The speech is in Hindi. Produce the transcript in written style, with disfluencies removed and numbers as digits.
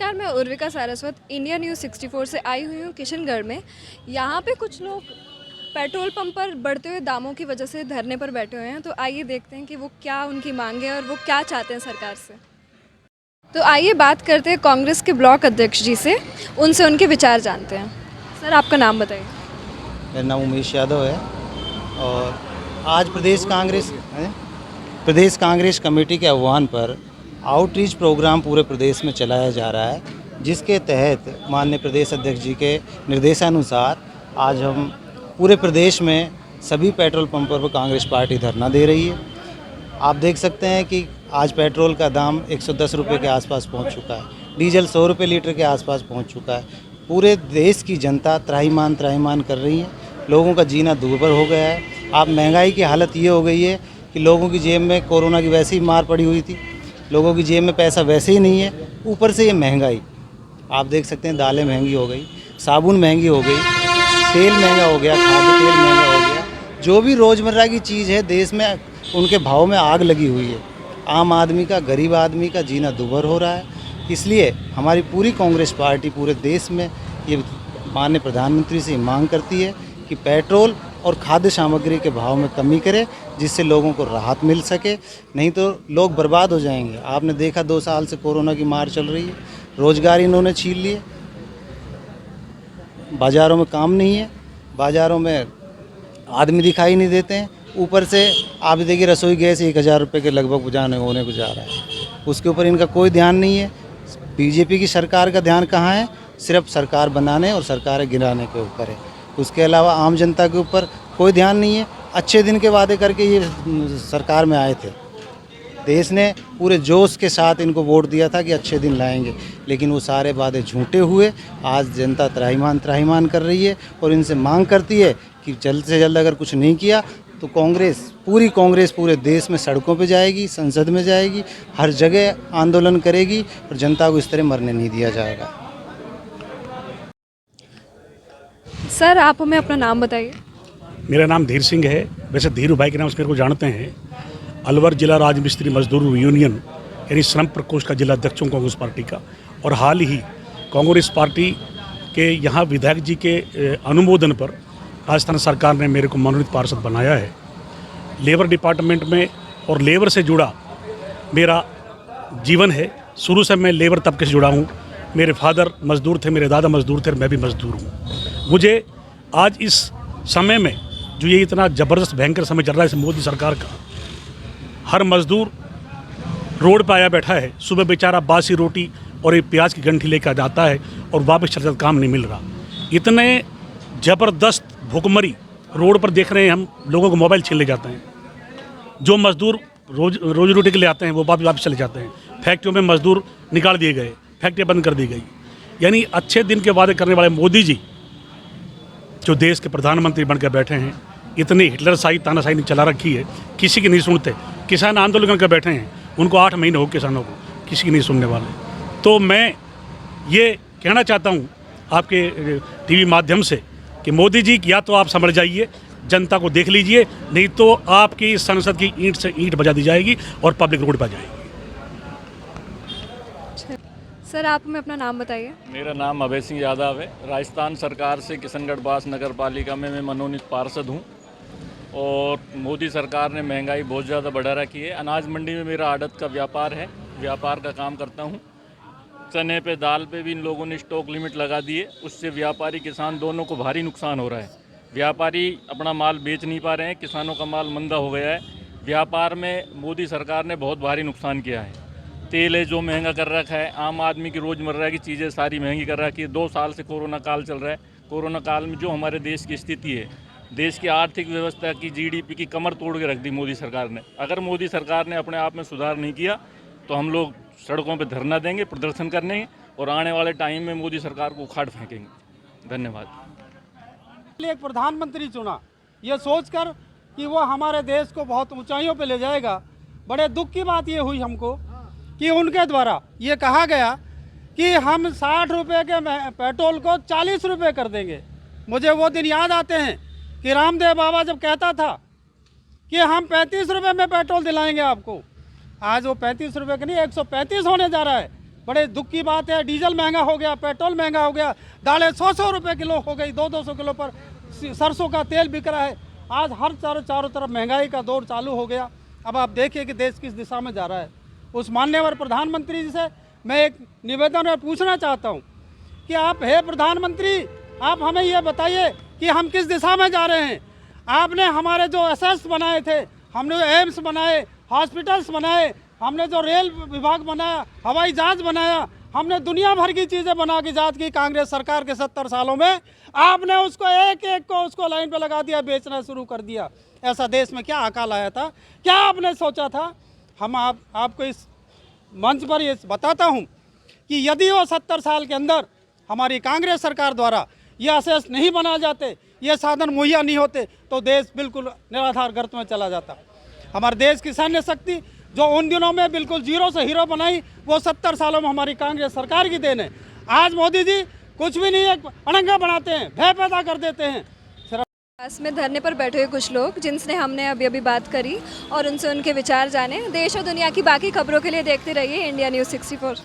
नमस्कार, मैं उर्विका सारस्वत इंडिया न्यूज़ 64 से आई हुई हूँ किशनगढ़ में। यहाँ पे कुछ लोग पेट्रोल पंप पर बढ़ते हुए दामों की वजह से धरने पर बैठे हुए हैं। तो आइए देखते हैं कि वो क्या उनकी मांग है और वो क्या चाहते हैं सरकार से। तो आइए बात करते हैं कांग्रेस के ब्लॉक अध्यक्ष जी से, उनसे उनके विचार जानते हैं। सर, आपका नाम बताइए। मेरा नाम उमेश यादव है और आज प्रदेश कांग्रेस कमेटी के आह्वान पर आउटरीच प्रोग्राम पूरे प्रदेश में चलाया जा रहा है, जिसके तहत माननीय प्रदेश अध्यक्ष जी के निर्देशानुसार आज हम पूरे प्रदेश में सभी पेट्रोल पंपों पर कांग्रेस पार्टी धरना दे रही है। आप देख सकते हैं कि आज पेट्रोल का दाम 110 रुपये के आसपास पहुंच चुका है, डीजल 100 रुपये लीटर के आसपास पहुंच चुका है। पूरे देश की जनता त्राहिमाम कर रही है, लोगों का जीना दूभर हो गया है। आप महंगाई की हालत ये हो गई है कि लोगों की जेब में कोरोना की वैसे ही मार पड़ी हुई थी, लोगों की जेब में पैसा वैसे ही नहीं है, ऊपर से ये महंगाई आप देख सकते हैं। दालें महंगी हो गई, साबुन महंगी हो गई, तेल महंगा हो गया, खाद्य तेल महंगा हो गया। जो भी रोज़मर्रा की चीज़ है देश में, उनके भाव में आग लगी हुई है। आम आदमी का, गरीब आदमी का जीना दूभर हो रहा है। इसलिए हमारी पूरी कांग्रेस पार्टी पूरे देश में ये माननीय प्रधानमंत्री से मांग करती है कि पेट्रोल और खाद्य सामग्री के भाव में कमी करे, जिससे लोगों को राहत मिल सके, नहीं तो लोग बर्बाद हो जाएंगे। आपने देखा 2 साल से कोरोना की मार चल रही है, रोज़गार इन्होंने छीन लिए, बाज़ारों में काम नहीं है, बाज़ारों में आदमी दिखाई नहीं देते हैं। ऊपर से आप देखिए रसोई गैस 1000 रुपये के लगभग होने को जा रहा है, उसके ऊपर इनका कोई ध्यान नहीं है। बीजेपी की सरकार का ध्यान कहाँ है? सिर्फ सरकार बनाने और सरकारें गिराने के ऊपर है, उसके अलावा आम जनता के ऊपर कोई ध्यान नहीं है। अच्छे दिन के वादे करके ये सरकार में आए थे, देश ने पूरे जोश के साथ इनको वोट दिया था कि अच्छे दिन लाएंगे, लेकिन वो सारे वादे झूठे हुए। आज जनता त्राहिमाम कर रही है और इनसे मांग करती है कि जल्द से जल्द अगर कुछ नहीं किया तो पूरी कांग्रेस पूरे देश में सड़कों पे जाएगी, संसद में जाएगी, हर जगह आंदोलन करेगी और जनता को इस तरह मरने नहीं दिया जाएगा। सर, आप हमें अपना नाम बताइए। मेरा नाम धीर सिंह है, वैसे धीरू भाई के नाम से मेरे को जानते हैं। अलवर जिला राजमिस्त्री मजदूर यूनियन यानी श्रम प्रकोष्ठ का जिला अध्यक्ष हूँ कांग्रेस पार्टी का। और हाल ही कांग्रेस पार्टी के यहाँ विधायक जी के अनुमोदन पर राजस्थान सरकार ने मेरे को मनोनीत पार्षद बनाया है। लेबर डिपार्टमेंट में और लेबर से जुड़ा मेरा जीवन है। शुरू से मैं लेबर तबके से जुड़ा हूँ। मेरे फादर मजदूर थे, मेरे दादा मजदूर थे और मैं भी मजदूर हूँ। मुझे आज इस समय में जो ये इतना ज़बरदस्त भयंकर समय चल रहा है इस मोदी सरकार का, हर मजदूर रोड पर आया बैठा है। सुबह बेचारा बासी रोटी और एक प्याज की गंठी लेकर जाता है और वापस चलता काम नहीं मिल रहा। इतने ज़बरदस्त भुखमरी रोड पर देख रहे हैं हम, लोगों को मोबाइल छीन ले जाते हैं। जो मजदूर रोज रोटी के लिए आते हैं वो वापस चले जाते हैं। फैक्ट्रियों में मजदूर निकाल दिए गए, फैक्ट्रियाँ बंद कर दी गई। यानी अच्छे दिन के वादे करने वाले मोदी जी जो देश के प्रधानमंत्री बनकर बैठे हैं, इतनी हिटलरशाही तानाशाही चला रखी है, किसी की नहीं सुनते। किसान आंदोलन करके बैठे हैं, उनको 8 महीने हो किसानों को, किसी की नहीं सुनने वाले। तो मैं ये कहना चाहता हूँ आपके टीवी माध्यम से कि मोदी जी या तो आप समझ जाइए, जनता को देख लीजिए, नहीं तो आपकी संसद की ईंट से ईंट बजा दी जाएगी और पब्लिक रोड पर जाएगी। सर, आप हमें अपना नाम बताइए। मेरा नाम अभय सिंह यादव है। राजस्थान सरकार से किशनगढ़ बास नगर पालिका में मैं मनोनीत पार्षद हूँ। और मोदी सरकार ने महंगाई बहुत ज़्यादा बढ़ा रखी है। अनाज मंडी में मेरा आड़त का व्यापार है, व्यापार का काम करता हूँ। चने पे, दाल पे भी इन लोगों ने स्टॉक लिमिट लगा दी है, उससे व्यापारी किसान दोनों को भारी नुकसान हो रहा है। व्यापारी अपना माल बेच नहीं पा रहे हैं, किसानों का माल मंदा हो गया है। व्यापार में मोदी सरकार ने बहुत भारी नुकसान किया है। तेल है जो महंगा कर रखा है, आम आदमी की रोज़मर्रा की चीज़ें सारी महंगी कर रखी है। 2 साल से कोरोना काल चल रहा है। कोरोना काल में जो हमारे देश की स्थिति है, देश की आर्थिक व्यवस्था की, जीडीपी की कमर तोड़ के रख दी मोदी सरकार ने। अगर मोदी सरकार ने अपने आप में सुधार नहीं किया तो हम लोग सड़कों पर धरना देंगे, प्रदर्शन करने और आने वाले टाइम में मोदी सरकार को उखाड़ फेंकेंगे। धन्यवाद। एक प्रधानमंत्री चुना ये सोचकर कि वो हमारे देश को बहुत ऊंचाइयों पे ले जाएगा। बड़े दुख की बात ये हुई हमको कि उनके द्वारा ये कहा गया कि हम 60 रुपये के पेट्रोल को 40 रुपये कर देंगे। मुझे वो दिन याद आते हैं कि रामदेव बाबा जब कहता था कि हम 35 रुपये में पेट्रोल दिलाएंगे आपको, आज वो 35 रुपये का नहीं 135 होने जा रहा है। बड़े दुख की बात है, डीजल महंगा हो गया, पेट्रोल महंगा हो गया, दालें 100-100 रुपये किलो हो गई, 200-200 किलो पर सरसों का तेल बिक रहा है। आज हर चारों तरफ महंगाई का दौर चालू हो गया। अब आप देखिए कि देश किस दिशा में जा रहा है। उस माननीय प्रधानमंत्री जी से मैं एक निवेदन और पूछना चाहता हूँ कि आप हे प्रधानमंत्री, आप हमें ये बताइए कि हम किस दिशा में जा रहे हैं। आपने हमारे जो एसएस बनाए थे, हमने जो एम्स बनाए, हॉस्पिटल्स बनाए, हमने जो रेल विभाग बनाया, हवाई जहाज बनाया, हमने दुनिया भर की चीज़ें बना के जात की कांग्रेस सरकार के 70 सालों में। आपने उसको एक एक को उसको लाइन पे लगा दिया, बेचना शुरू कर दिया। ऐसा देश में क्या अकाल आया था? क्या आपने सोचा था? हम आपको इस मंच पर ये बताता हूँ कि यदि वो 70 साल के अंदर हमारी कांग्रेस सरकार द्वारा ये असेस नहीं बनाए जाते, ये साधन मुहैया नहीं होते, तो देश बिल्कुल निराधार गर्त में चला जाता। हमारे देश की सैन्य शक्ति जो उन दिनों में बिल्कुल जीरो से हीरो बनाई, वो 70 सालों में हमारी कांग्रेस सरकार की देन है। आज मोदी जी कुछ भी नहीं, एक अड़ंगा बनाते हैं, भय पैदा कर देते हैं। पास में धरने पर बैठे हुए कुछ लोग जिनसे हमने अभी अभी बात करी और उनसे उनके विचार जाने। देश और दुनिया की बाकी खबरों के लिए देखते रहिए इंडिया न्यूज़ 64।